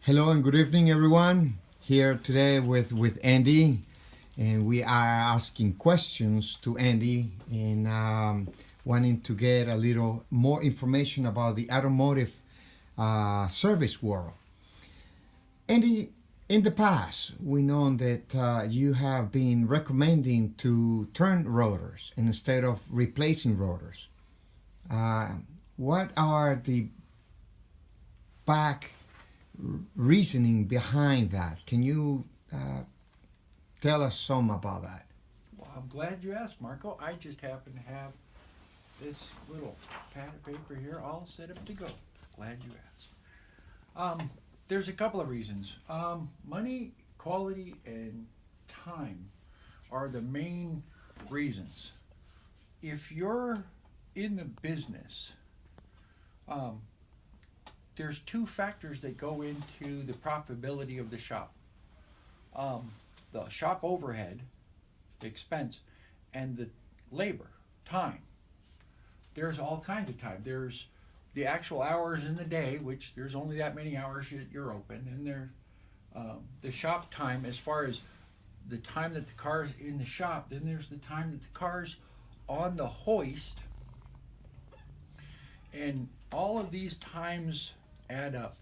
Hello and good evening, everyone. Here today with Andy, and we are asking questions to Andy and wanting to get a little more information about the automotive service world. Andy, in the past, we know that you have been recommending to turn rotors instead of replacing rotors. Uh, what are the back reasoning behind that? Can you tell us some about that? Well, I'm glad you asked, Marco. I just happen to have this little pad of paper here all set up to go. Glad you asked. There's a couple of reasons. Money, quality, and time are the main reasons. If you're in the business, um, there's two factors that go into the profitability of the shop. Um, the shop overhead, the expense, and the labor, time. There's all kinds of time. There's the actual hours in the day, which there's only that many hours you're open, and there's the shop time as far as the time that the car's in the shop. Then there's the time that the car's on the hoist, and all of these times add up,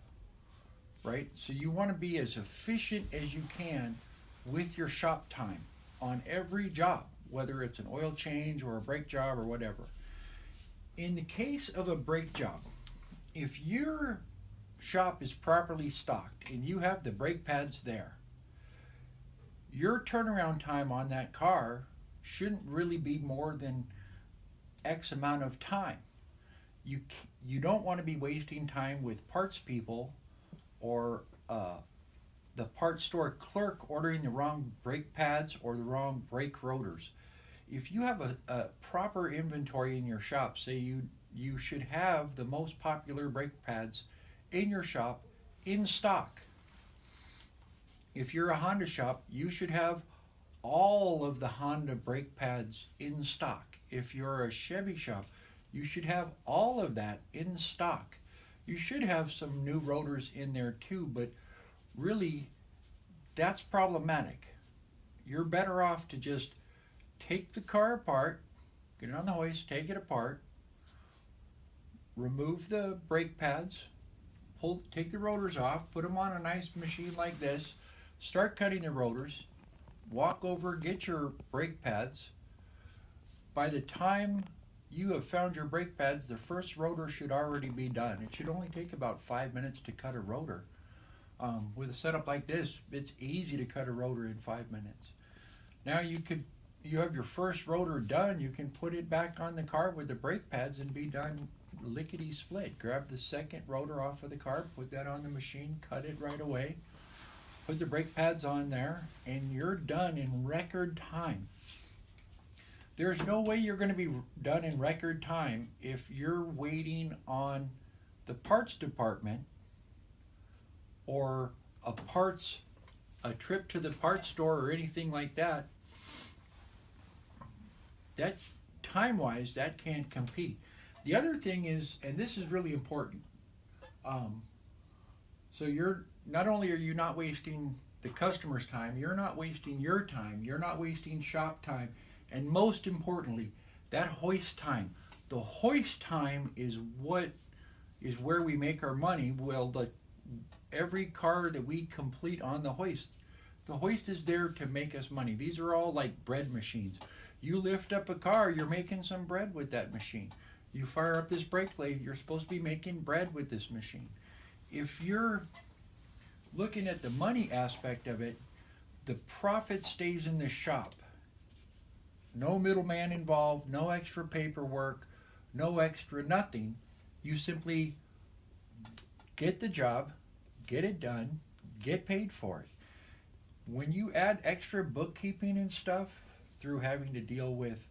right? So you want to be as efficient as you can with your shop time on every job, whether it's an oil change or a brake job or whatever. In the case of a brake job, if your shop is properly stocked and you have the brake pads there, your turnaround time on that car shouldn't really be more than X amount of time. You you don't want to be wasting time with parts people or the parts store clerk ordering the wrong brake pads or the wrong brake rotors. If you have a proper inventory in your shop, say you should have the most popular brake pads in your shop in stock. If you're a Honda shop, you should have all of the Honda brake pads in stock. If you're a Chevy shop, you should have all of that in stock. You should have some new rotors in there too, but really that's problematic. You're better off to just take the car apart, get it on the hoist, take it apart, remove the brake pads, take the rotors off, put them on a nice machine like this, start cutting the rotors, walk over, get your brake pads. By the time you have found your brake pads, the first rotor should already be done. It should only take about 5 minutes to cut a rotor. With a setup like this, it's easy to cut a rotor in 5 minutes. Now you have your first rotor done, you can put it back on the car with the brake pads and be done lickety split. Grab the second rotor off of the car, put that on the machine, cut it right away, put the brake pads on there, and you're done in record time. There's no way you're going to be done in record time if you're waiting on the parts department or a trip to the parts store or anything like that. That time wise, that can't compete. The other thing is, and this is really important, so you're not only are you not wasting the customer's time, you're not wasting your time, you're not wasting shop time, and most importantly, that hoist time. The hoist time is what is where we make our money. Well, every car that we complete on the hoist is there to make us money. These are all like bread machines. You lift up a car, you're making some bread with that machine. You fire up this brake lathe, you're supposed to be making bread with this machine. If you're looking at the money aspect of it, the profit stays in the shop. No middleman involved, no extra paperwork, no extra nothing. You simply get the job, get it done, get paid for it. When you add extra bookkeeping and stuff through having to deal with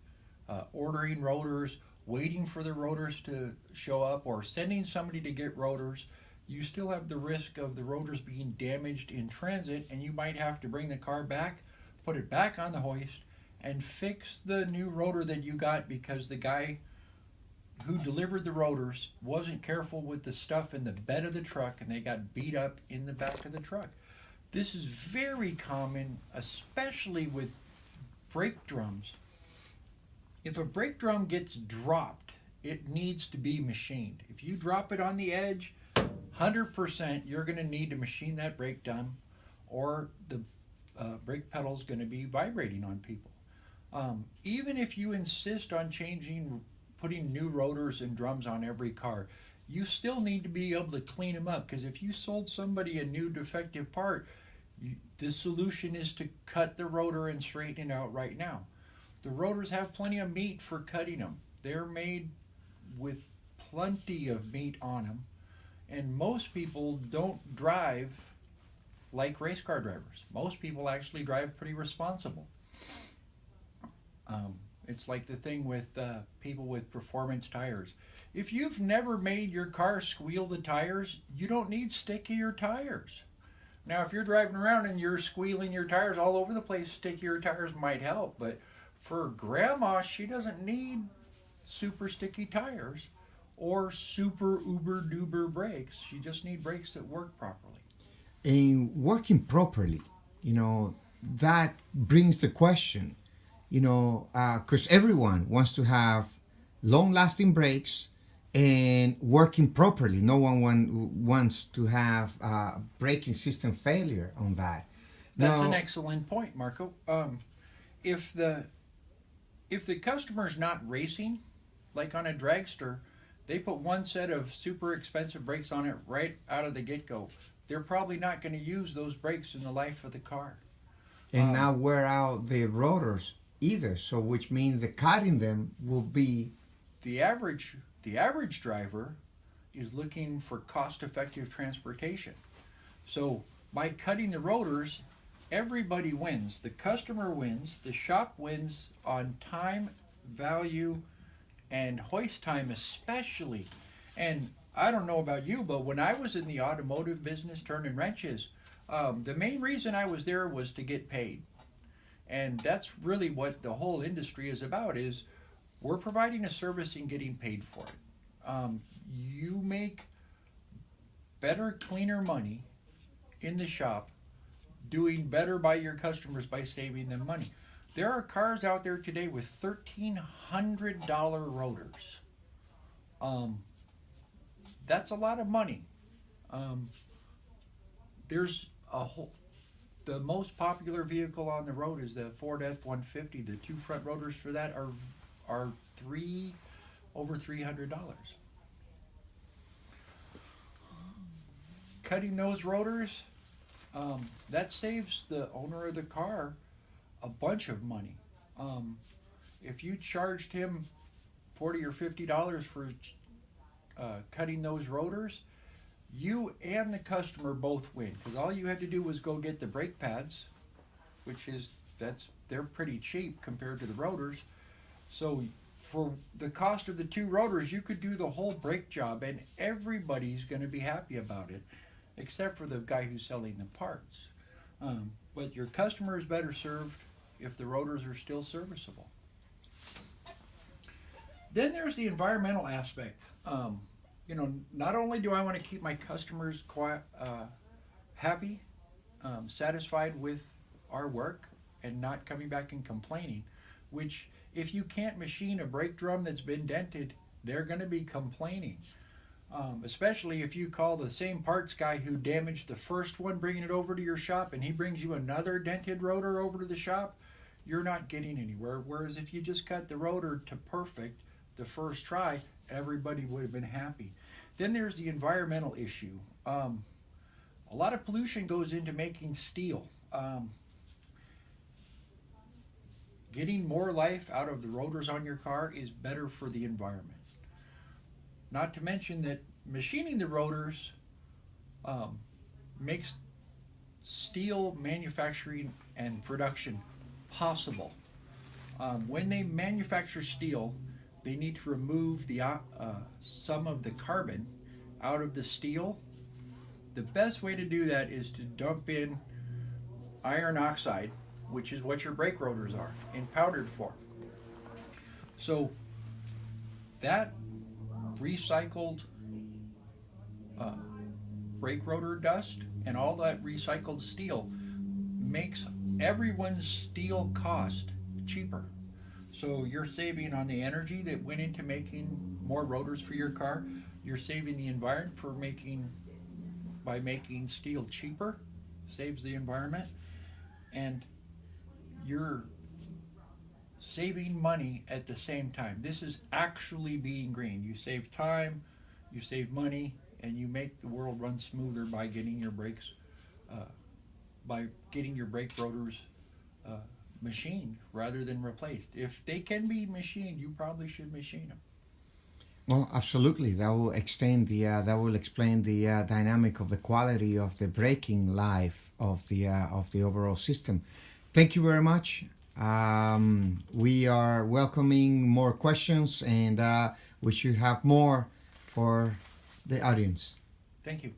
ordering rotors, waiting for the rotors to show up, or sending somebody to get rotors, you still have the risk of the rotors being damaged in transit, and you might have to bring the car back, put it back on the hoist, and fix the new rotor that you got because the guy who delivered the rotors wasn't careful with the stuff in the bed of the truck and they got beat up in the back of the truck. This is very common, especially with brake drums. If a brake drum gets dropped, it needs to be machined. If you drop it on the edge, 100% you're going to need to machine that brake drum, or the brake pedal is going to be vibrating on people. Even if you insist on putting new rotors and drums on every car, you still need to be able to clean them up, because if you sold somebody a new defective part, the solution is to cut the rotor and straighten it out right now. The rotors have plenty of meat for cutting them. They're made with plenty of meat on them, and most people don't drive like race car drivers. Most people actually drive pretty responsible. It's like the thing with people with performance tires. If you've never made your car squeal the tires, you don't need stickier tires. Now, if you're driving around and you're squealing your tires all over the place, stickier tires might help. But for grandma, she doesn't need super sticky tires or super uber duper brakes. She just needs brakes that work properly. And working properly, that brings the question, because everyone wants to have long-lasting brakes and working properly. No one wants to have braking system failure on that. That's an excellent point, Marco. If the customer's not racing, like on a dragster, they put one set of super expensive brakes on it right out of the get-go. They're probably not going to use those brakes in the life of the car. And not wear out the rotors either, so which means the cutting them will be... The average driver is looking for cost-effective transportation. So by cutting the rotors, everybody wins. The customer wins, the shop wins on time, value, and hoist time especially. And I don't know about you, but when I was in the automotive business turning wrenches, the main reason I was there was to get paid. And that's really what the whole industry is about, is we're providing a service and getting paid for it. You make better, cleaner money in the shop doing better by your customers by saving them money. There are cars out there today with $1,300 rotors. That's a lot of money. There's the most popular vehicle on the road is the Ford F-150. The two front rotors for that are over $300. Cutting those rotors, that saves the owner of the car a bunch of money. If you charged him $40 or $50 for cutting those rotors, you and the customer both win, because all you had to do was go get the brake pads, they're pretty cheap compared to the rotors. So for the cost of the two rotors, you could do the whole brake job, and everybody's going to be happy about it, except for the guy who's selling the parts. But your customer is better served if the rotors are still serviceable. Then there's the environmental aspect. Not only do I want to keep my customers happy, satisfied with our work, and not coming back and complaining, which if you can't machine a brake drum that's been dented, they're going to be complaining. Especially if you call the same parts guy who damaged the first one bringing it over to your shop, and he brings you another dented rotor over to the shop, you're not getting anywhere. Whereas if you just cut the rotor to perfect the first try, everybody would have been happy. Then there's the environmental issue. A lot of pollution goes into making steel. Getting more life out of the rotors on your car is better for the environment. Not to mention that machining the rotors makes steel manufacturing and production possible. When they manufacture steel, they need to remove some of the carbon out of the steel. The best way to do that is to dump in iron oxide, which is what your brake rotors are, in powdered form. So that recycled uh, brake rotor dust and all that recycled steel makes everyone's steel cost cheaper. So you're saving on the energy that went into making more rotors for your car. You're saving the environment for making by making steel cheaper, saves the environment, and you're saving money at the same time. This is actually being green. You save time, you save money, and you make the world run smoother by getting your brakes, uh, by getting your brake rotors uh, machined rather than replaced. If they can be machined, you probably should machine them. Well, absolutely. That will extend the that will explain the dynamic of the quality of the braking life of the overall system. Thank you very much. We are welcoming more questions, and we should have more for the audience. Thank you.